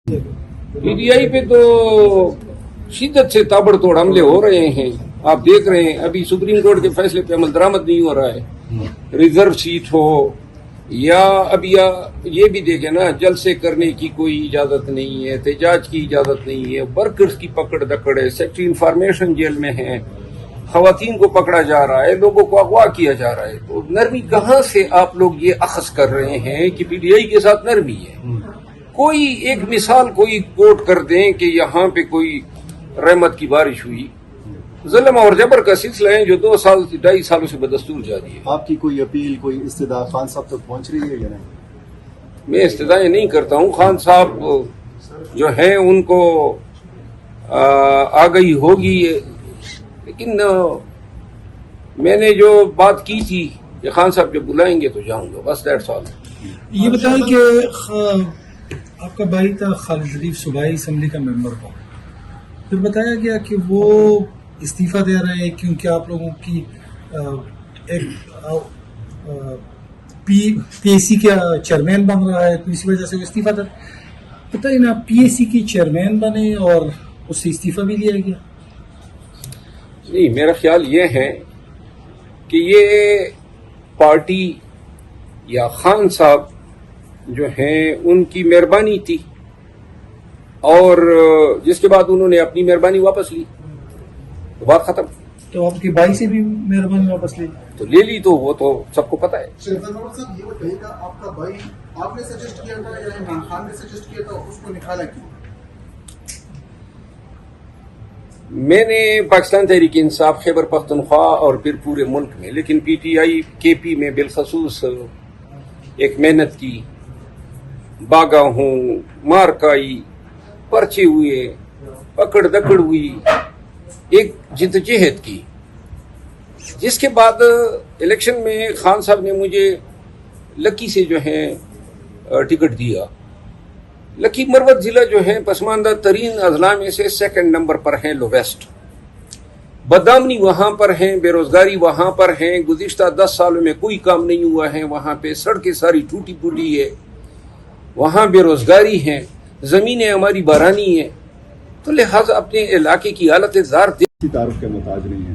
PTI पे तो शिद्दत से ताबड़तोड़ हमले हो रहे हैं। आप देख रहे हैं अभी सुप्रीम कोर्ट के फैसले पे अमल दरामद नहीं हो रहा है। रिजर्व सीट हो या अभी ये भी देखें ना, जलसे करने की कोई इजाजत नहीं है, एहतजाज की इजाजत नहीं है, वर्कर्स की पकड़ दकड़ है, सेक्रेटरी इंफॉर्मेशन जेल में है, खवातीन को पकड़ा जा रहा है, लोगों को अगवा किया जा रहा है। तो नरमी कहाँ से आप लोग ये अखज़ कर रहे हैं कि PTI के साथ नरमी है? कोई एक मिसाल कोई कोट कर दें कि यहाँ पे कोई रहमत की बारिश हुई। जुल्म और जबर का सिलसिला है जो 2-2.5 सालों से बदस्तूर जारी है। आपकी कोई अपील, कोई इस्तदा खान साहब तक पहुंच रही है या नहीं? मैं इस्तदाएं नहीं करता हूँ। खान साहब जो हैं उनको आ गई होगी, लेकिन मैंने जो बात की थी कि खान साहब जब बुलाएंगे तो जाऊंगा, बस दैट्स ऑल। ये बताएं कि आपका भाई था खालिद जरीफ, सूबाई असम्बली का मेंबर था, फिर बताया गया कि वो इस्तीफा दे रहे हैं क्योंकि आप लोगों की PAC का चेयरमैन बन रहा है, तो इसी वजह से वो इस्तीफा दे। बताइए ना, PAC की चेयरमैन बने और उससे इस्तीफा भी लिया गया? नहीं, मेरा ख्याल ये है कि ये पार्टी या खान साहब जो हैं उनकी मेहरबानी थी, और जिसके बाद उन्होंने अपनी मेहरबानी वापस ली तो बात खत्म। तो आपके भाई से भी मेहरबानी वापस ली तो ले ली, तो वो तो सबको पता है। साहब, ये बताइएगा, आपका भाई आपने सजेस्ट किया था या इमरान खान ने सजेस्ट किया था, उसको निकाला क्यों? मैंने पाकिस्तान तहरीक इंसाफ, खैबर पख्तूनख्वा और फिर पूरे मुल्क में, लेकिन PTI KP में बिलखसूस एक मेहनत की, बागा हूँ, मार काई, पर्चे हुए, पकड़ दकड़ हुई, एक जिद्दोजहद की, जिसके बाद इलेक्शन में खान साहब ने मुझे लकी से जो है टिकट दिया। लकी मरवत जिला जो है पसमानदा तरीन अजला में से 2nd नंबर पर है, लोवेस्ट। बदआमनी वहाँ पर है, बेरोजगारी वहाँ पर है, गुज़िश्ता 10 सालों में कोई काम नहीं हुआ है, वहाँ पे सड़कें सारी टूटी फूटी है, वहाँ बेरोजगारी है, ज़मीनें हमारी बारानी है, तो लिहाजा अपने इलाके की हालत ज़ार तारुफ के मोहताज नहीं है।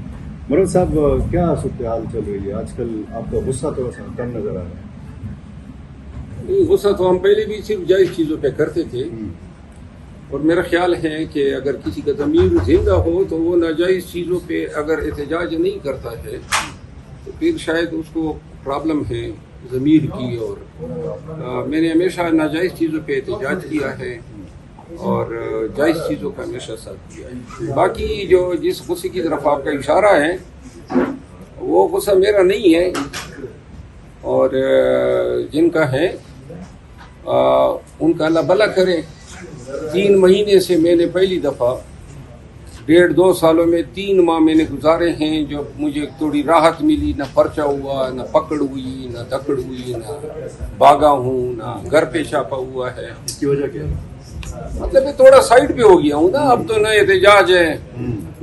मरवत साहब, क्या सूरत-ए-हाल चल रही है आजकल? आपका गुस्सा थोड़ा सा कम नजर आ रहा है। नहीं, गुस्सा तो हम पहले भी सिर्फ जायज़ चीज़ों पे करते थे, और मेरा ख्याल है कि अगर किसी का ज़मीर जिंदा हो तो वो नाजायज़ चीज़ों पे अगर एहतजाज नहीं करता है तो फिर शायद उसको प्रॉब्लम है ज़मीर की। और मैंने हमेशा नाजायज़ चीज़ों पे एहतजाज किया है और जायज़ चीज़ों का हमेशा साथ किया है। बाकी जो जिस गुस्से की तरफ आपका इशारा है वो गुस्सा मेरा नहीं है, और जिनका है उनका अल्लाह भला करे। 3 महीने से मैंने पहली दफ़ा 1.5-2 सालों में 3 माह मैंने गुजारे हैं जो मुझे थोड़ी राहत मिली। न पर्चा हुआ, न पकड़ हुई, न दकड़ हुई, न भागा हूँ, न घर पे छापा हुआ है। इसकी वजह क्या है? मतलब मैं थोड़ा साइड पे हो गया हूँ ना, अब तो न एहतजाज है,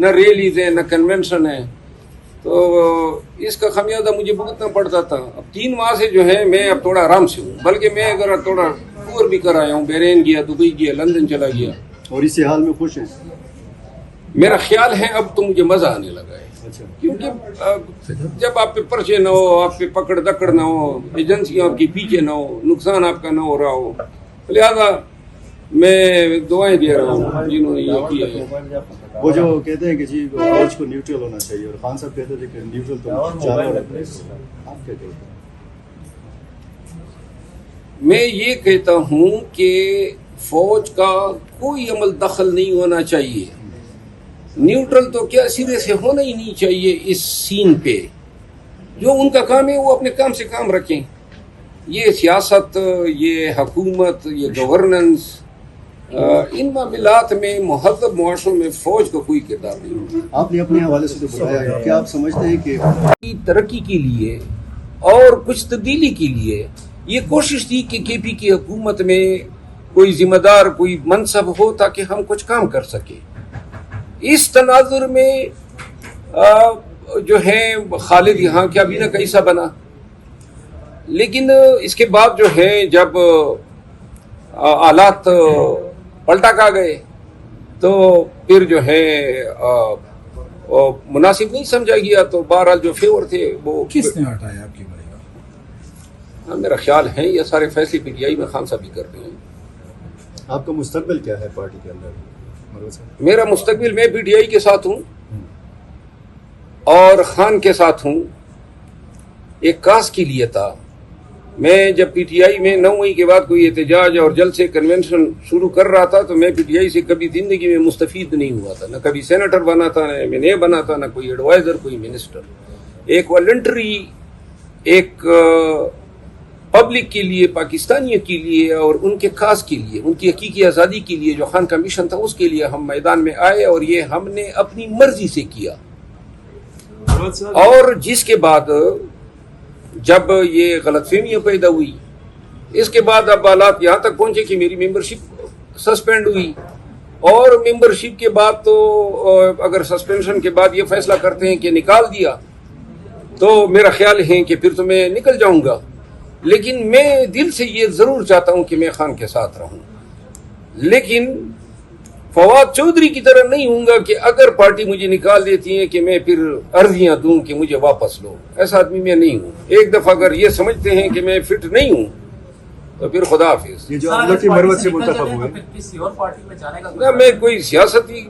न रैलीज है, न कन्वेंशन है, तो इसका खमियाजा मुझे भुगतना पड़ता था। अब 3 माह से जो है मैं अब थोड़ा आराम से हूँ, बल्कि मैं अगर थोड़ा टूर भी कर आया हूँ, बहरीन गया, दुबई गया, लंदन चला गया। और इसी हाल में खुश हैं? मेरा ख्याल है अब तो मुझे मजा आने लगा है। अच्छा। क्योंकि जब आप पे पर्चे न हो, आप पे पकड़ दकड़ न हो, एजेंसियां आपके पीछे न हो, नुकसान आपका न हो रहा हो, लिहाजा मैं दुआएं दे रहा हूँ जिन्होंने ये किया है। वो जो कहते हैं कि जी फौज को न्यूट्रल होना चाहिए, और खान साहब कहते थे कि न्यूट्रल तो चारों रहते हैं, आप क्या कहते हैं? मैं ये कहता हूँ कि फौज का कोई अमल दखल नहीं होना चाहिए। न्यूट्रल तो क्या सिरे से होना ही नहीं चाहिए इस सीन पे। जो उनका काम है वो अपने काम से काम रखें। ये सियासत, ये हुकूमत, ये गवर्नेंस, इन मामलात में मुहज़्ज़ब मुआशरों में फौज का कोई किरदार नहीं। आपने अपने हवाले से तो बताया है, क्या आप समझते हैं कि तरक्की के लिए और कुछ तब्दीली के लिए ये कोशिश थी कि KP की हुकूमत में कोई जिम्मेदार, कोई मनसब हो ताकि हम कुछ काम कर सके। इस तनाजुर में जो है खालिद यहाँ क्या भी ना कैसा बना, लेकिन इसके बाद जो है जब हालात پلٹا کھا گئے تو پھر جو ہے مناسب نہیں سمجھا گیا، تو بہرحال جو فیور تھے وہ کس نے ہٹایا آپ کے بھائی کو؟ میرا خیال ہے یہ سارے فیصلے پی ٹی آئی میں خان صاحب بھی کر رہے ہیں۔ آپ کا مستقبل کیا ہے پارٹی کے اندر مروت صاحب؟ میرا مستقبل میں پی ٹی آئی کے ساتھ ہوں اور خان کے ساتھ ہوں۔ ایک کاس کے لیے تھا، میں جب پی ٹی آئی میں 9 مئی کے بعد کوئی احتجاج اور جلسے کنونشن شروع کر رہا تھا تو میں پی ٹی آئی سے کبھی زندگی میں مستفید نہیں ہوا تھا، نہ کبھی سینیٹر بنا تھا، نہ ایم این اے بنا تھا، نہ کوئی ایڈوائزر، کوئی منسٹر۔ ایک والنٹری، ایک پبلک کے لیے، پاکستانیوں کے لیے اور ان کے کاز کے لیے، ان کی حقیقی آزادی کے لیے جو خان کا مشن تھا، اس کے لیے ہم میدان میں آئے اور یہ ہم نے اپنی مرضی سے کیا۔ اور جس کے بعد جب یہ غلط فہمیاں پیدا ہوئی، اس کے بعد اب حالات یہاں تک پہنچے کہ میری ممبرشپ سسپینڈ ہوئی، اور ممبرشپ کے بعد تو اگر سسپینشن کے بعد یہ فیصلہ کرتے ہیں کہ نکال دیا تو میرا خیال ہے کہ پھر تو میں نکل جاؤں گا، لیکن میں دل سے یہ ضرور چاہتا ہوں کہ میں خان کے ساتھ رہوں، لیکن فواد چودھری کی طرح نہیں ہوں گا کہ اگر پارٹی مجھے نکال دیتی ہے کہ میں پھر عرضیاں دوں کہ مجھے واپس لو۔ ایسا آدمی میں نہیں ہوں۔ ایک دفعہ اگر یہ سمجھتے ہیں کہ میں فٹ نہیں ہوں تو پھر خدا حافظ۔ یہ جو عدالتی مروت سے منتخب ہوئے، کسی اور پارٹی میں جانے کا نہ میں کوئی سیاستی،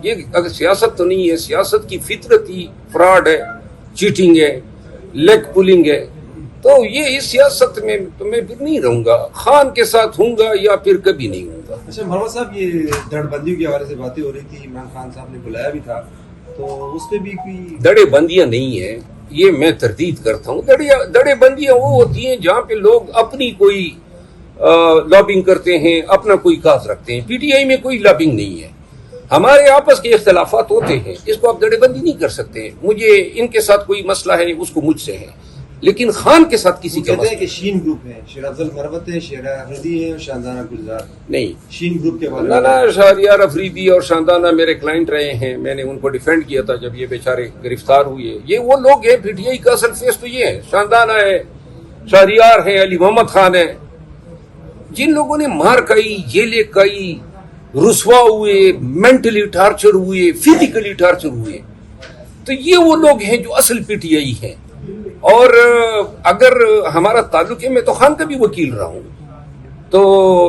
یہ اگر سیاست تو نہیں ہے، سیاست کی فطرت ہی فراڈ ہے، چیٹنگ ہے، لیگ پولنگ ہے، تو یہ اس سیاست میں تو میں پھر نہیں رہوں گا، خان کے ساتھ ہوں گا یا پھر کبھی نہیں ہوں گا۔ اچھا مروت صاحب، یہ دڑ بندیوں کے حوالے سے باتیں ہو رہی تھی، عمران خان صاحب نے بلایا بھی تھا، تو اس پہ بھی کوئی دڑے بندیاں نہیں ہیں، یہ میں تردید کرتا ہوں۔ دڑے بندیاں وہ ہوتی ہیں جہاں پہ لوگ اپنی کوئی لابنگ کرتے ہیں، اپنا کوئی کاز رکھتے ہیں۔ پی ٹی آئی میں کوئی لابنگ نہیں ہے، ہمارے آپس کے اختلافات ہوتے ہیں، اس کو آپ دڑے بندی نہیں کر سکتے۔ مجھے ان کے ساتھ کوئی مسئلہ ہے اس کو مجھ سے ہے، لیکن خان کے ساتھ کسی کا کہتے ہیں مسئلہ کہ شین گروپ ہے، شیر افضل مروت ہے، شیر افریدی ہے اور شاندانہ گلزار، نہیں۔ شین گروپ کے بارے نہ شہریار افریدی اور شاندانہ میرے کلائنٹ رہے ہیں، میں نے ان کو ڈیفینڈ کیا تھا جب یہ بیچارے گرفتار ہوئے۔ یہ وہ لوگ ہیں، پی ٹی آئی کا اصل فیس تو یہ ہے، شاندانہ ہے، شہریار ہے، علی محمد خان ہے، جن لوگوں نے مار کھائی، جیلیں کھائی، رسوا ہوئے، مینٹلی ٹارچر ہوئے، فزیکلی ٹارچر ہوئے، تو یہ وہ لوگ ہیں جو اصل پی ٹی آئی ہیں۔ اور اگر ہمارا تعلق ہے، میں تو خان کا بھی وکیل رہا ہوں، تو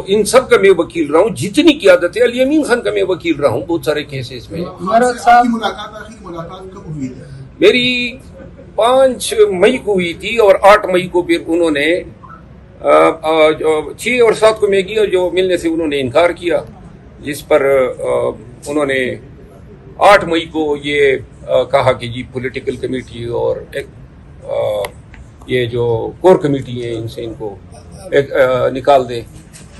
ان سب کا میں وکیل رہا ہوں، جتنی قیادت ہے علی امین خان کا میں وکیل رہا ہوں بہت سارے کیسز میں۔ آپ کی آخری ملاقات کب ہوئی ہے؟ میری 5 مئی کو ہوئی تھی اور 8 مئی کو پھر انہوں نے 6 اور 7 کو میں گیا، جو ملنے سے انہوں نے انکار کیا، جس پر انہوں نے 8 مئی کو یہ کہا کہ جی پولیٹیکل کمیٹی اور یہ جو کور کمیٹی ہے ان سے ان کو نکال دیں۔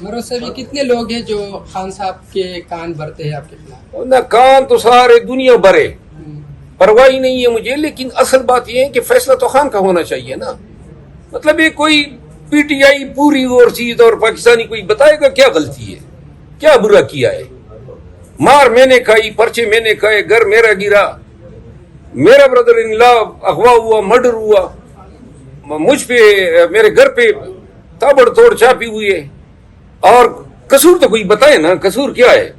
مروت صاحب، یہ کتنے لوگ ہیں جو خان صاحب کے کان بھرتے ہیں آپ کے خلاف؟ نہ کان تو سارے دنیا بھرے، پرواہ نہیں ہے مجھے، لیکن اصل بات یہ ہے کہ فیصلہ تو خان کا ہونا چاہیے نا۔ مطلب یہ کوئی پی ٹی آئی پوری اور چیز اور پاکستانی کوئی بتائے گا کیا غلطی ہے، کیا برا کیا ہے؟ مار میں نے کھائی، پرچے میں نے کھائے، گھر میرا گرا، میرا بردر ان لا اغوا ہوا، مرڈر ہوا، مجھ پہ میرے گھر پہ تابڑ توڑ چاپی ہوئی ہے، اور قصور تو کوئی بتائے نا، قصور کیا ہے؟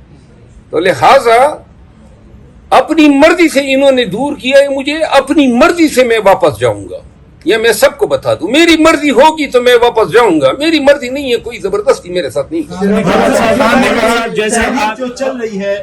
تو لہذا اپنی مرضی سے انہوں نے دور کیا ہے مجھے، اپنی مرضی سے میں واپس جاؤں گا، یہ میں سب کو بتا دوں۔ میری مرضی ہوگی تو میں واپس جاؤں گا، میری مرضی نہیں ہے، کوئی زبردستی میرے ساتھ نہیں۔ جیسے جو چل رہی ہے